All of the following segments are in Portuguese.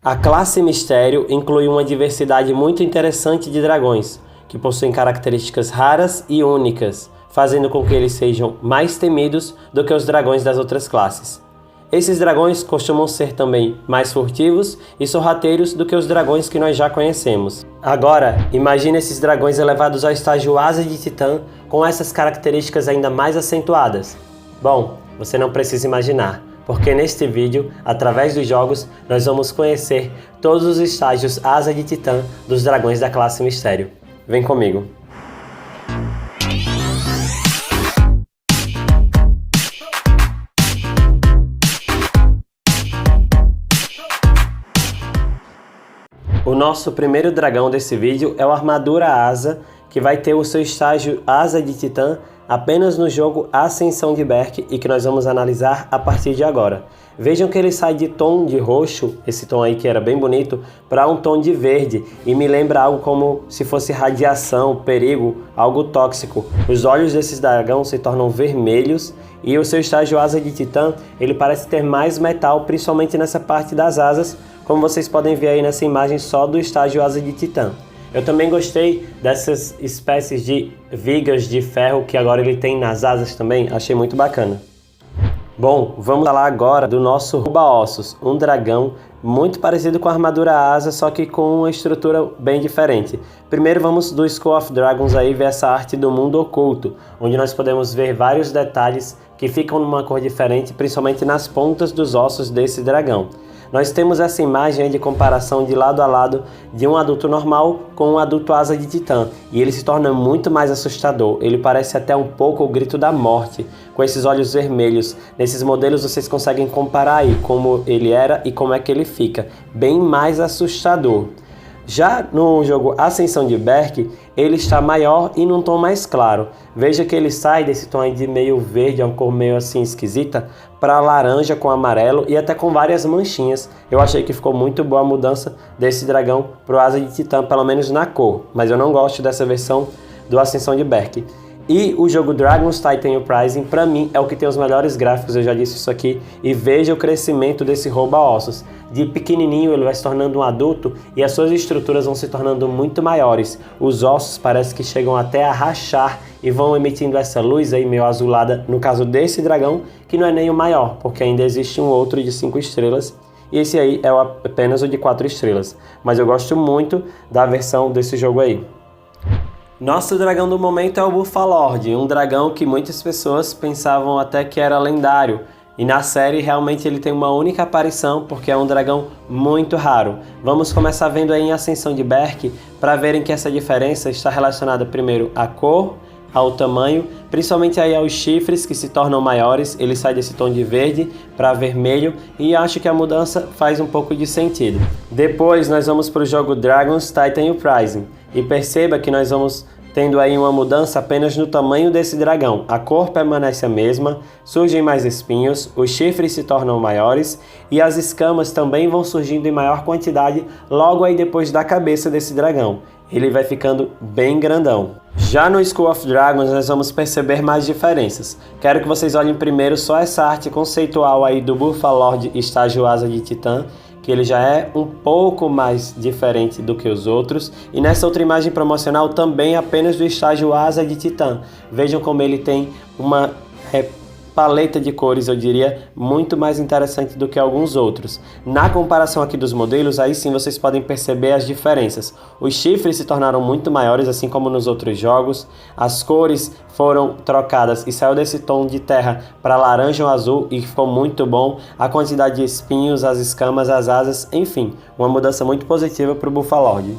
A classe Mistério inclui uma diversidade muito interessante de dragões, que possuem características raras e únicas, fazendo com que eles sejam mais temidos do que os dragões das outras classes. Esses dragões costumam ser também mais furtivos e sorrateiros do que os dragões que nós já conhecemos. Agora, imagine esses dragões elevados ao estágio Asa de Titã com essas características ainda mais acentuadas. Bom, você não precisa imaginar, porque neste vídeo, através dos jogos, nós vamos conhecer todos os estágios Asa de Titã dos dragões da classe Mistério. Vem comigo! O nosso primeiro dragão desse vídeo é o Armadura Asa, que vai ter o seu estágio Asa de Titã apenas no jogo Ascensão de Berk e que nós vamos analisar a partir de agora. Vejam que ele sai de tom de roxo, esse tom aí que era bem bonito, para um tom de verde e me lembra algo como se fosse radiação, perigo, algo tóxico. Os olhos desses dragões se tornam vermelhos e o seu estágio Asa de Titã, ele parece ter mais metal, principalmente nessa parte das asas, como vocês podem ver aí nessa imagem só do estágio Asa de Titã. Eu também gostei dessas espécies de vigas de ferro que agora ele tem nas asas também, achei muito bacana. Bom, vamos falar agora do nosso Rouba-Ossos, um dragão muito parecido com a Armadura Asa, só que com uma estrutura bem diferente. Primeiro vamos do School of Dragons aí ver essa arte do mundo oculto, onde nós podemos ver vários detalhes que ficam numa cor diferente, principalmente nas pontas dos ossos desse dragão. Nós temos essa imagem de comparação de lado a lado de um adulto normal com um adulto Asa de Titã, e ele se torna muito mais assustador, ele parece até um pouco o Grito da Morte, com esses olhos vermelhos. Nesses modelos vocês conseguem comparar aí como ele era e como é que ele fica, bem mais assustador. Já no jogo Ascensão de Berk, ele está maior e num tom mais claro. Veja que ele sai desse tom aí de meio verde, uma cor meio assim esquisita, para laranja com amarelo e até com várias manchinhas. Eu achei que ficou muito boa a mudança desse dragão para o Asa de Titã, pelo menos na cor, mas eu não gosto dessa versão do Ascensão de Berk. E o jogo Dragon's Titan Uprising, para mim, é o que tem os melhores gráficos, eu já disse isso aqui, e veja o crescimento desse Rouba-Ossos. De pequenininho ele vai se tornando um adulto e as suas estruturas vão se tornando muito maiores. Os ossos parece que chegam até a rachar e vão emitindo essa luz aí meio azulada, no caso desse dragão, que não é nem o maior, porque ainda existe um outro de 5 estrelas. E esse aí é apenas o de 4 estrelas. Mas eu gosto muito da versão desse jogo aí. Nosso dragão do momento é o Bufalord, um dragão que muitas pessoas pensavam até que era lendário. E na série realmente ele tem uma única aparição porque é um dragão muito raro. Vamos começar vendo aí em Ascensão de Berk para verem que essa diferença está relacionada primeiro à cor, ao tamanho, principalmente aí aos chifres que se tornam maiores, ele sai desse tom de verde para vermelho e acho que a mudança faz um pouco de sentido. Depois nós vamos para o jogo Dragon's Titan Uprising e perceba que nós vamos tendo aí uma mudança apenas no tamanho desse dragão. A cor permanece a mesma, surgem mais espinhos, os chifres se tornam maiores e as escamas também vão surgindo em maior quantidade logo aí depois da cabeça desse dragão. Ele vai ficando bem grandão. Já no School of Dragons nós vamos perceber mais diferenças. Quero que vocês olhem primeiro só essa arte conceitual aí do Bufalord estágio Asa de Titã, que ele já é um pouco mais diferente do que os outros. E nessa outra imagem promocional também apenas do estágio Asa de Titã. Vejam como ele tem uma paleta de cores, eu diria, muito mais interessante do que alguns outros. Na comparação aqui dos modelos, aí sim vocês podem perceber as diferenças. Os chifres se tornaram muito maiores, assim como nos outros jogos. As cores foram trocadas e saiu desse tom de terra para laranja ou azul e ficou muito bom. A quantidade de espinhos, as escamas, as asas, enfim, uma mudança muito positiva para o Bufalord.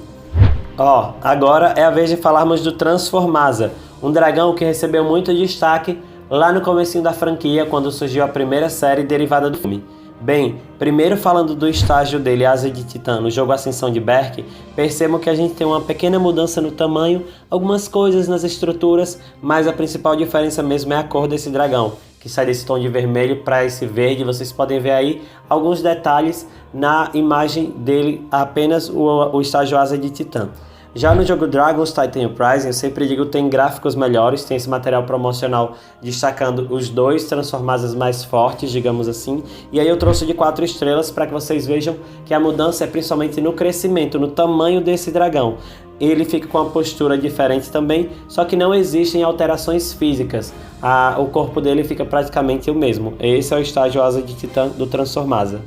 Agora é a vez de falarmos do Transformasa, um dragão que recebeu muito destaque lá no comecinho da franquia, quando surgiu a primeira série derivada do filme. Bem, primeiro falando do estágio dele, Asa de Titã, no jogo Ascensão de Berk, percebam que a gente tem uma pequena mudança no tamanho, algumas coisas nas estruturas, mas a principal diferença mesmo é a cor desse dragão, que sai desse tom de vermelho para esse verde. Vocês podem ver aí alguns detalhes na imagem dele, apenas o estágio Asa de Titã. Já no jogo Dragons Titan Uprising, eu sempre digo que tem gráficos melhores, tem esse material promocional destacando os dois Transformazas mais fortes, digamos assim. E aí eu trouxe de 4 estrelas para que vocês vejam que a mudança é principalmente no crescimento, no tamanho desse dragão. Ele fica com uma postura diferente também, só que não existem alterações físicas. O corpo dele fica praticamente o mesmo. Esse é o estágio Asa de Titã do Transformaza.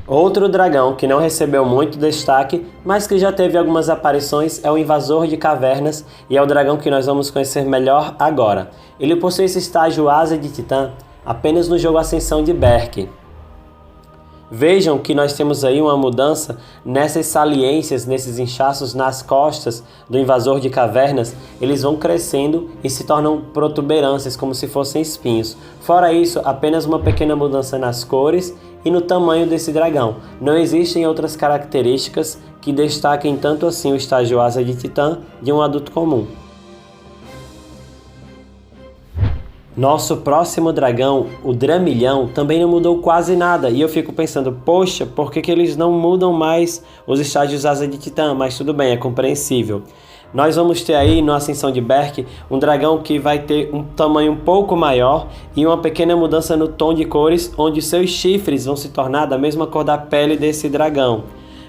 Outro dragão que não recebeu muito destaque, mas que já teve algumas aparições, é o Invasor de Cavernas, e é o dragão que nós vamos conhecer melhor agora. Ele possui esse estágio Asa de Titã apenas no jogo Ascensão de Berk. Vejam que nós temos aí uma mudança nessas saliências, nesses inchaços nas costas do Invasor de Cavernas. Eles vão crescendo e se tornam protuberâncias, como se fossem espinhos. Fora isso, apenas uma pequena mudança nas cores e no tamanho desse dragão. Não existem outras características que destaquem tanto assim o estágio Asa de Titã de um adulto comum. Nosso próximo dragão, o Dramilhão, também não mudou quase nada. E eu fico pensando, poxa, por que eles não mudam mais os estágios Asa de Titã? Mas tudo bem, é compreensível. Nós vamos ter aí, no Ascensão de Berk, um dragão que vai ter um tamanho um pouco maior e uma pequena mudança no tom de cores, onde seus chifres vão se tornar da mesma cor da pele desse dragão.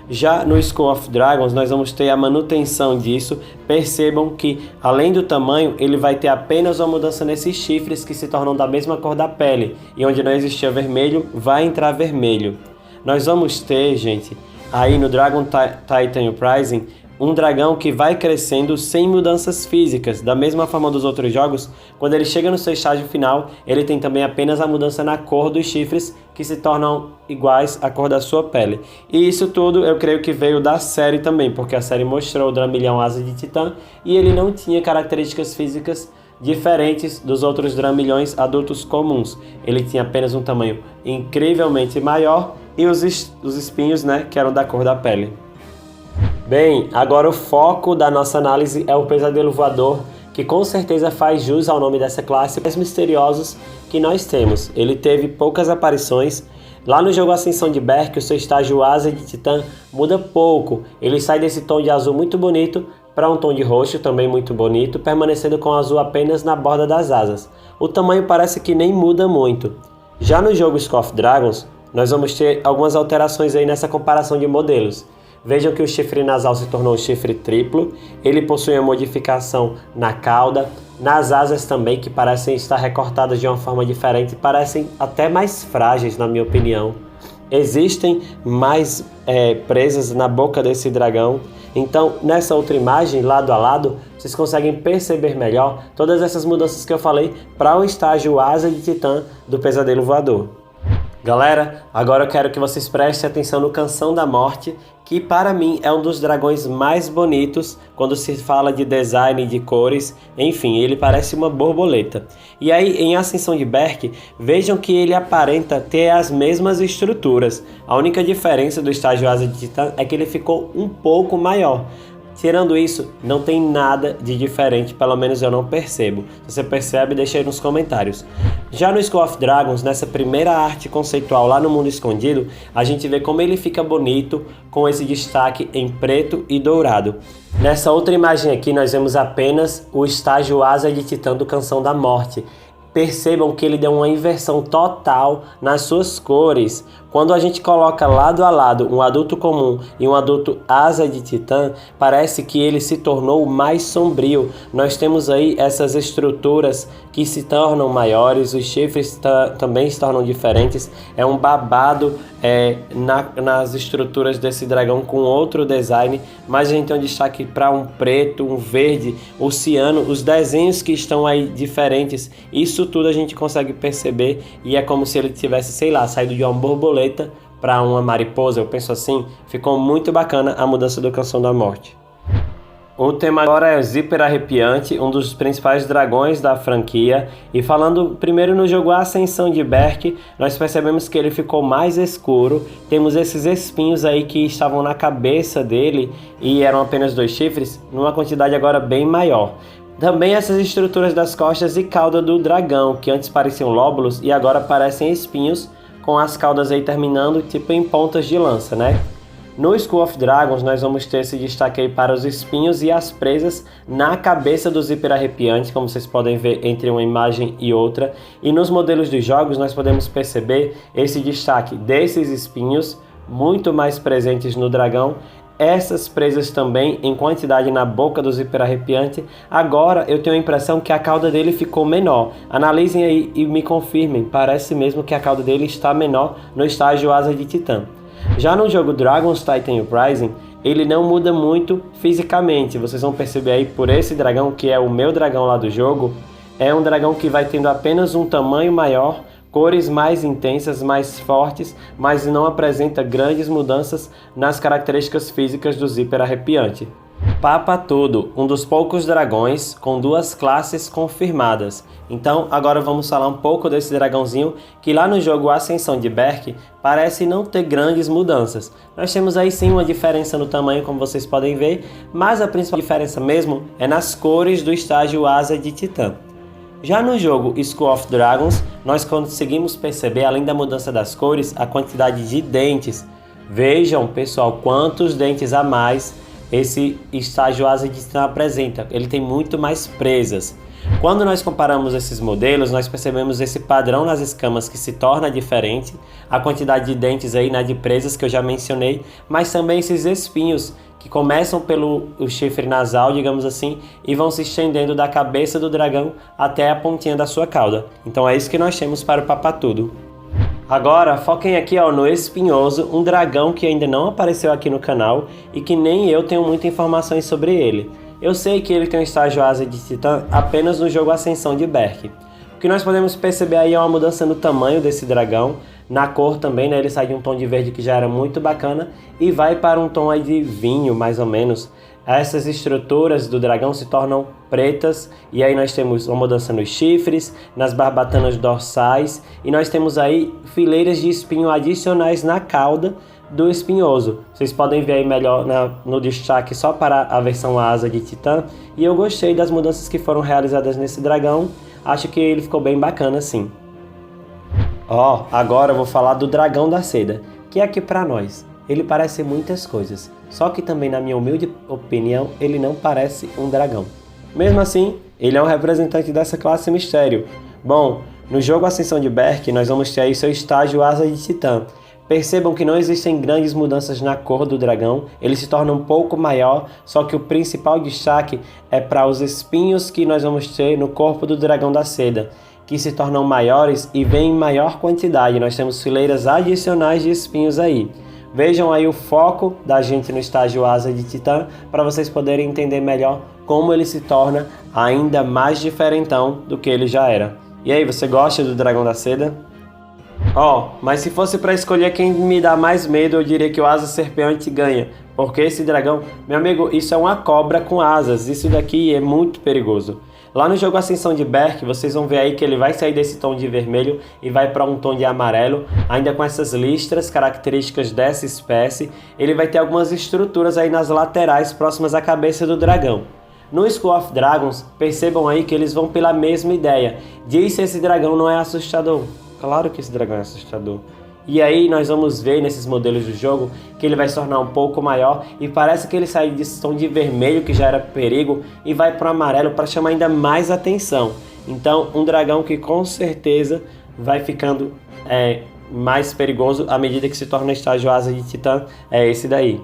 Já no School of Dragons, nós vamos ter a manutenção disso. Percebam que, além do tamanho, ele vai ter apenas uma mudança nesses chifres que se tornam da mesma cor da pele. E onde não existia vermelho, vai entrar vermelho. Nós vamos ter, gente, aí no Dragon Titan Uprising, um dragão que vai crescendo sem mudanças físicas. Da mesma forma dos outros jogos, quando ele chega no seu estágio final, ele tem também apenas a mudança na cor dos chifres, que se tornam iguais à cor da sua pele. E isso tudo eu creio que veio da série também, porque a série mostrou o Dramilhão Asa de Titã e ele não tinha características físicas diferentes dos outros Dramilhões adultos comuns. Ele tinha apenas um tamanho incrivelmente maior e os espinhos, né, que eram da cor da pele. Bem, agora o foco da nossa análise é o Pesadelo Voador, que com certeza faz jus ao nome dessa classe, mais misteriosos que nós temos. Ele teve poucas aparições. Lá no jogo Ascensão de Berk, o seu estágio Asa de Titã muda pouco. Ele sai desse tom de azul muito bonito para um tom de roxo também muito bonito, permanecendo com o azul apenas na borda das asas. O tamanho parece que nem muda muito. Já no jogo School of Dragons, nós vamos ter algumas alterações aí nessa comparação de modelos. Vejam que o chifre nasal se tornou um chifre triplo, ele possui uma modificação na cauda, nas asas também, que parecem estar recortadas de uma forma diferente, parecem até mais frágeis, na minha opinião. Existem mais presas na boca desse dragão. Então, nessa outra imagem, lado a lado, vocês conseguem perceber melhor todas essas mudanças que eu falei para o estágio Asa de Titã do Pesadelo Voador. Galera, agora eu quero que vocês prestem atenção no Canção da Morte, que para mim é um dos dragões mais bonitos quando se fala de design, de cores, enfim, ele parece uma borboleta. E aí, em Ascensão de Berk, vejam que ele aparenta ter as mesmas estruturas. A única diferença do estágio Asa de Titã é que ele ficou um pouco maior. Tirando isso, não tem nada de diferente, pelo menos eu não percebo. Se você percebe, deixa aí nos comentários. Já no School of Dragons, nessa primeira arte conceitual lá no Mundo Escondido, a gente vê como ele fica bonito com esse destaque em preto e dourado. Nessa outra imagem aqui, nós vemos apenas o estágio Asa de Titã do Canção da Morte. Percebam que ele deu uma inversão total nas suas cores. Quando a gente coloca lado a lado um adulto comum e um adulto Asa de Titã, parece que ele se tornou mais sombrio. Nós temos aí essas estruturas que se tornam maiores, os chifres também se tornam diferentes. É um babado nas estruturas desse dragão com outro design, mas a gente tem um destaque para um preto, um verde, o ciano, os desenhos que estão aí diferentes. Isso tudo a gente consegue perceber e é como se ele tivesse, sei lá, saído de uma borboleta para uma mariposa, eu penso assim. Ficou muito bacana a mudança do Canção da Morte. O tema agora é Zíper Arrepiante, um dos principais dragões da franquia. E falando primeiro no jogo Ascensão de Berk, nós percebemos que ele ficou mais escuro. Temos esses espinhos aí que estavam na cabeça dele e eram apenas 2 chifres, numa quantidade agora bem maior. Também essas estruturas das costas e cauda do dragão, que antes pareciam lóbulos e agora parecem espinhos, com as caudas aí terminando tipo em pontas de lança, né? No School of Dragons, nós vamos ter esse destaque aí para os espinhos e as presas na cabeça do Zíper Arrepiante, como vocês podem ver entre uma imagem e outra. E nos modelos dos jogos, nós podemos perceber esse destaque desses espinhos, muito mais presentes no dragão. Essas presas também em quantidade na boca do Zíper Arrepiante. Agora eu tenho a impressão que a cauda dele ficou menor. Analisem aí e me confirmem, parece mesmo que a cauda dele está menor no estágio Asa de Titã. Já no jogo Dragon's Titan Uprising, ele não muda muito fisicamente. Vocês vão perceber aí por esse dragão, que é o meu dragão lá do jogo, é um dragão que vai tendo apenas um tamanho maior, cores mais intensas, mais fortes, mas não apresenta grandes mudanças nas características físicas do Zíper Arrepiante. Papatudo, um dos poucos dragões com 2 classes confirmadas. Então agora vamos falar um pouco desse dragãozinho que lá no jogo Ascensão de Berk parece não ter grandes mudanças. Nós temos aí sim uma diferença no tamanho, como vocês podem ver, mas a principal diferença mesmo é nas cores do estágio Asa de Titã. Já no jogo School of Dragons, nós conseguimos perceber, além da mudança das cores, a quantidade de dentes. Vejam, pessoal, quantos dentes a mais esse estágio Asa de Titã apresenta. Ele tem muito mais presas. Quando nós comparamos esses modelos, nós percebemos esse padrão nas escamas que se torna diferente, a quantidade de dentes aí, de presas que eu já mencionei, mas também esses espinhos que começam pelo chifre nasal, digamos assim, e vão se estendendo da cabeça do dragão até a pontinha da sua cauda. Então é isso que nós temos para o Papatudo. Agora foquem aqui no Espinhoso, um dragão que ainda não apareceu aqui no canal e que nem eu tenho muitas informações sobre ele. Eu sei que ele tem um estágio Asa de Titã apenas no jogo Ascensão de Berk. O que nós podemos perceber aí é uma mudança no tamanho desse dragão, na cor também, né? Ele sai de um tom de verde que já era muito bacana e vai para um tom aí de vinho, mais ou menos. Essas estruturas do dragão se tornam pretas e aí nós temos uma mudança nos chifres, nas barbatanas dorsais e nós temos aí fileiras de espinho adicionais na cauda do Espinhoso. Vocês podem ver aí melhor no destaque só para a versão Asa de Titã e eu gostei das mudanças que foram realizadas nesse dragão. Acho que ele ficou bem bacana sim. Agora eu vou falar do Dragão da Seda, que é aqui para nós. Ele parece muitas coisas, só que também, na minha humilde opinião, ele não parece um dragão. Mesmo assim, ele é um representante dessa classe mistério. Bom, no jogo Ascensão de Berk, nós vamos ter aí seu estágio Asa de Titã. Percebam que não existem grandes mudanças na cor do dragão, ele se torna um pouco maior, só que o principal destaque é para os espinhos que nós vamos ter no corpo do Dragão da Seda, que se tornam maiores e vêm em maior quantidade. Nós temos fileiras adicionais de espinhos aí. Vejam aí o foco da gente no estágio Asa de Titã para vocês poderem entender melhor como ele se torna ainda mais diferentão do que ele já era. E aí, você gosta do Dragão da Seda? Mas se fosse para escolher quem me dá mais medo, eu diria que o Asa Serpeante ganha. Porque esse dragão, meu amigo, isso é uma cobra com asas. Isso daqui é muito perigoso. Lá no jogo Ascensão de Berk, vocês vão ver aí que ele vai sair desse tom de vermelho e vai para um tom de amarelo, ainda com essas listras características dessa espécie. Ele vai ter algumas estruturas aí nas laterais próximas à cabeça do dragão. No School of Dragons, percebam aí que eles vão pela mesma ideia. Diz se esse dragão não é assustador. Claro que esse dragão é assustador. E aí nós vamos ver nesses modelos do jogo que ele vai se tornar um pouco maior e parece que ele sai desse tom de vermelho que já era perigo e vai para o amarelo para chamar ainda mais atenção. Então um dragão que com certeza vai ficando mais perigoso à medida que se torna estágio Asa de Titã, é esse daí.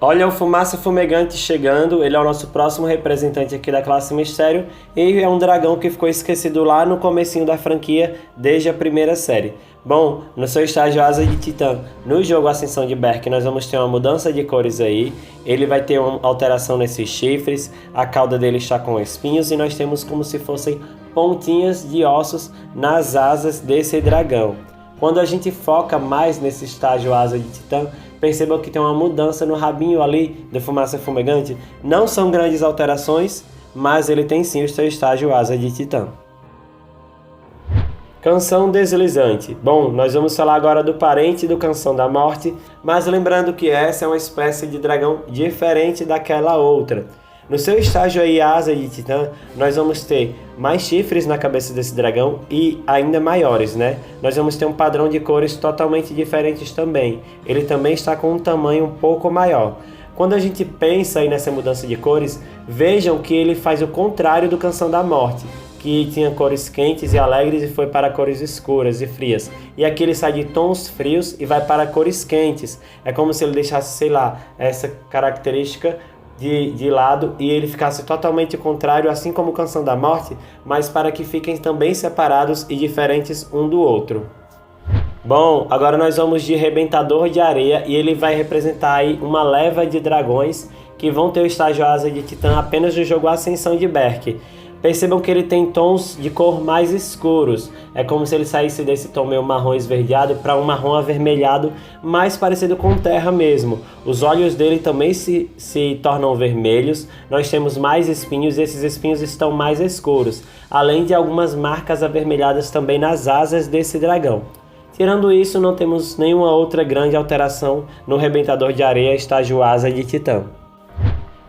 Olha o Fumaça Fumegante chegando, ele é o nosso próximo representante aqui da classe Mistério e é um dragão que ficou esquecido lá no comecinho da franquia desde a primeira série. Bom, no seu estágio Asa de Titã, no jogo Ascensão de Berk, nós vamos ter uma mudança de cores aí, ele vai ter uma alteração nesses chifres, a cauda dele está com espinhos e nós temos como se fossem pontinhas de ossos nas asas desse dragão. Quando a gente foca mais nesse estágio Asa de Titã, percebam que tem uma mudança no rabinho ali do Fumaça Fumegante. Não são grandes alterações, mas ele tem sim o seu estágio Asa de Titã. Canção Deslizante. Bom, nós vamos falar agora do parente do Canção da Morte, mas lembrando que essa é uma espécie de dragão diferente daquela outra. No seu estágio aí, Asa de Titã, nós vamos ter mais chifres na cabeça desse dragão e ainda maiores, né? Nós vamos ter um padrão de cores totalmente diferentes também. Ele também está com um tamanho um pouco maior. Quando a gente pensa aí nessa mudança de cores, vejam que ele faz o contrário do Canção da Morte, que tinha cores quentes e alegres e foi para cores escuras e frias. E aqui ele sai de tons frios e vai para cores quentes. É como se ele deixasse, sei lá, essa característica de lado e ele ficasse totalmente contrário, assim como Canção da Morte, mas para que fiquem também separados e diferentes um do outro. Bom, agora nós vamos de Rebentador de Areia e ele vai representar aí uma leva de dragões que vão ter o estágio Asa de Titã apenas no jogo Ascensão de Berk. Percebam que ele tem tons de cor mais escuros. É como se ele saísse desse tom meio marrom esverdeado para um marrom avermelhado, mais parecido com terra mesmo. Os olhos dele também se tornam vermelhos. Nós temos mais espinhos e esses espinhos estão mais escuros, além de algumas marcas avermelhadas também nas asas desse dragão. Tirando isso, não temos nenhuma outra grande alteração no Rebentador de Areia estágio Asa de Titã.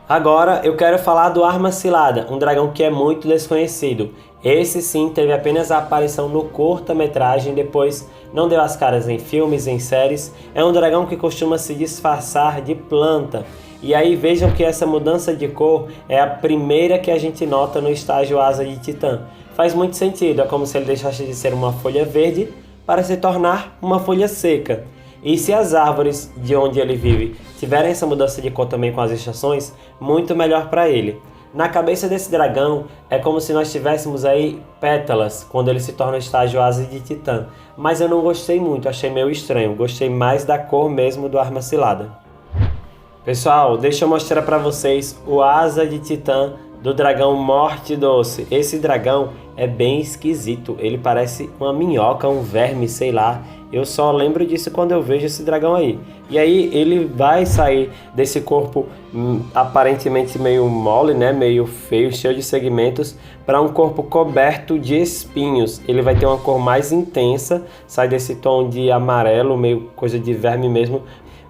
Agora eu quero falar do Arma Cilada, um dragão que é muito desconhecido. Esse sim teve apenas a aparição no curta-metragem, depois não deu as caras em filmes, em séries. É um dragão que costuma se disfarçar de planta. E aí vejam que essa mudança de cor é a primeira que a gente nota no estágio Asa de Titã. Faz muito sentido, é como se ele deixasse de ser uma folha verde para se tornar uma folha seca. E se as árvores de onde ele vive tiverem essa mudança de cor também com as estações, muito melhor para ele. Na cabeça desse dragão é como se nós tivéssemos aí pétalas quando ele se torna o estágio Asa de Titã. Mas eu não gostei muito, achei meio estranho. Gostei mais da cor mesmo do Arma Cilada. Pessoal, deixa eu mostrar para vocês o Asa de Titã do dragão Morte Doce. Esse dragão é bem esquisito, ele parece uma minhoca, um verme, sei lá. Eu só lembro disso quando eu vejo esse dragão aí. E aí ele vai sair desse corpo aparentemente meio mole, né? Meio feio, cheio de segmentos, para um corpo coberto de espinhos. Ele vai ter uma cor mais intensa, sai desse tom de amarelo, meio coisa de verme mesmo,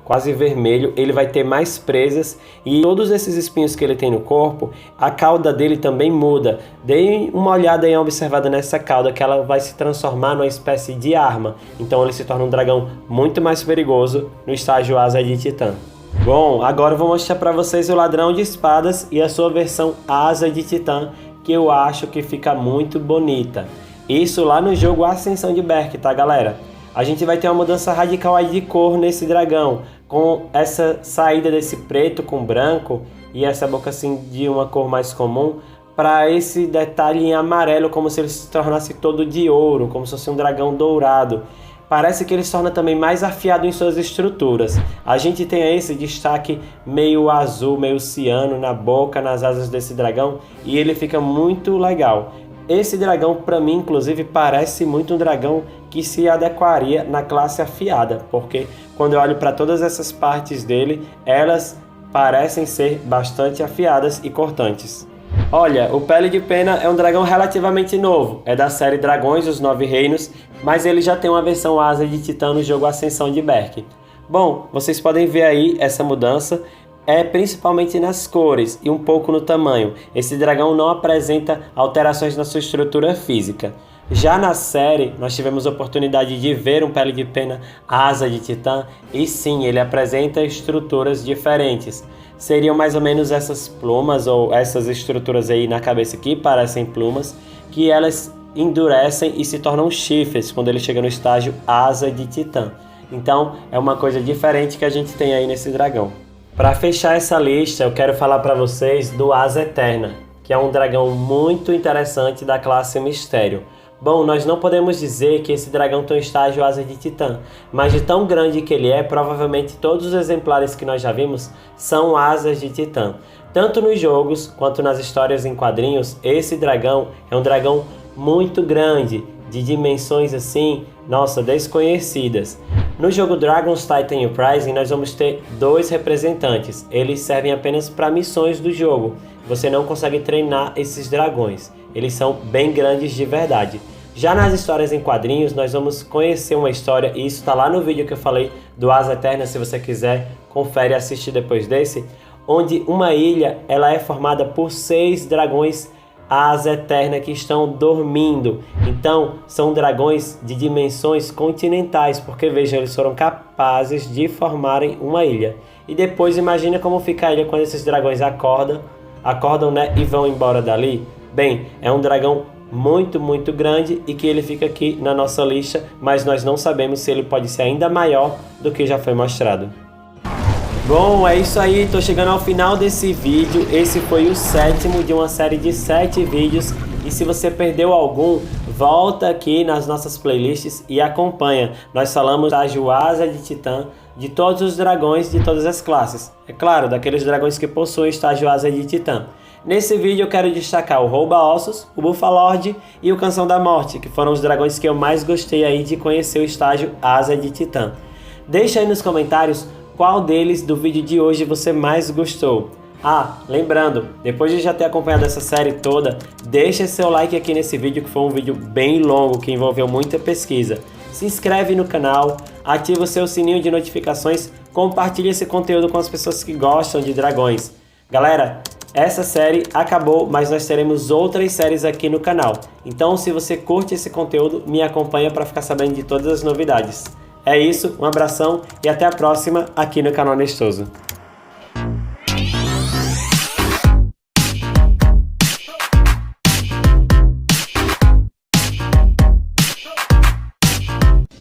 quase vermelho. Ele vai ter mais presas e todos esses espinhos que ele tem no corpo, a cauda dele também muda. Deem uma olhada e uma observada nessa cauda, que ela vai se transformar numa espécie de arma. Então ele se torna um dragão muito mais perigoso no estágio Asa de Titã. Bom, agora eu vou mostrar para vocês o Ladrão de Espadas e a sua versão Asa de Titã, que eu acho que fica muito bonita. Isso lá no jogo Ascensão de Berk, tá galera? A gente vai ter uma mudança radical aí de cor nesse dragão, com essa saída desse preto com branco e essa boca assim de uma cor mais comum, para esse detalhe em amarelo, como se ele se tornasse todo de ouro, como se fosse um dragão dourado. Parece que ele se torna também mais afiado em suas estruturas. A gente tem aí esse destaque meio azul, meio ciano na boca, nas asas desse dragão, e ele fica muito legal. Esse dragão, para mim, inclusive, parece muito um dragão que se adequaria na classe afiada, porque quando eu olho para todas essas partes dele, elas parecem ser bastante afiadas e cortantes. Olha, o Pele de Pena é um dragão relativamente novo, é da série Dragões dos Nove Reinos, mas ele já tem uma versão Asa de Titã no jogo Ascensão de Berk. Bom, vocês podem ver aí essa mudança, é principalmente nas cores e um pouco no tamanho. Esse dragão não apresenta alterações na sua estrutura física. Já na série, nós tivemos a oportunidade de ver um Pele de Pena Asa de Titã e sim, ele apresenta estruturas diferentes. Seriam mais ou menos essas plumas ou essas estruturas aí na cabeça que parecem plumas, que elas endurecem e se tornam chifres quando ele chega no estágio Asa de Titã. Então, é uma coisa diferente que a gente tem aí nesse dragão. Para fechar essa lista, eu quero falar para vocês do Asa Eterna, que é um dragão muito interessante da classe Mistério. Bom, nós não podemos dizer que esse dragão tem um estágio Asa de Titã, mas de tão grande que ele é, provavelmente todos os exemplares que nós já vimos são asas de Titã. Tanto nos jogos quanto nas histórias em quadrinhos, esse dragão é um dragão muito grande, de dimensões assim, nossa, desconhecidas. No jogo Dragon's Titan Uprising, nós vamos ter dois representantes. Eles servem apenas para missões do jogo. Você não consegue treinar esses dragões. Eles são bem grandes de verdade. Já nas histórias em quadrinhos, nós vamos conhecer uma história, e isso está lá no vídeo que eu falei do Asa Eterna, se você quiser, confere e assiste depois desse, onde uma ilha ela é formada por 6 dragões asa eterna que estão dormindo. Então, são dragões de dimensões continentais, porque vejam, eles foram capazes de formarem uma ilha. E depois imagina como fica a ilha quando esses dragões acordam, né, e vão embora dali. Bem, é um dragão muito grande e que ele fica aqui na nossa lista, mas nós não sabemos se ele pode ser ainda maior do que já foi mostrado. Bom, é isso aí, tô chegando ao final desse vídeo. Esse foi o 7º de uma série de 7 vídeos. E se você perdeu algum, volta aqui nas nossas playlists e acompanha. Nós falamos da estágio Asa de Titã, de todos os dragões de todas as classes. É claro, daqueles dragões que possuem estágio Asa de Titã. Nesse vídeo eu quero destacar o Rouba-Ossos, o Bufalord e o Canção da Morte, que foram os dragões que eu mais gostei aí de conhecer o estágio Asa de Titã. Deixa aí nos comentários qual deles do vídeo de hoje você mais gostou. Ah, lembrando, depois de já ter acompanhado essa série toda, deixa seu like aqui nesse vídeo que foi um vídeo bem longo que envolveu muita pesquisa. Se inscreve no canal, ativa o seu sininho de notificações, compartilha esse conteúdo com as pessoas que gostam de dragões. Galera, essa série acabou, mas nós teremos outras séries aqui no canal. Então, se você curte esse conteúdo, me acompanha para ficar sabendo de todas as novidades. É isso, um abração e até a próxima aqui no canal Nestoso.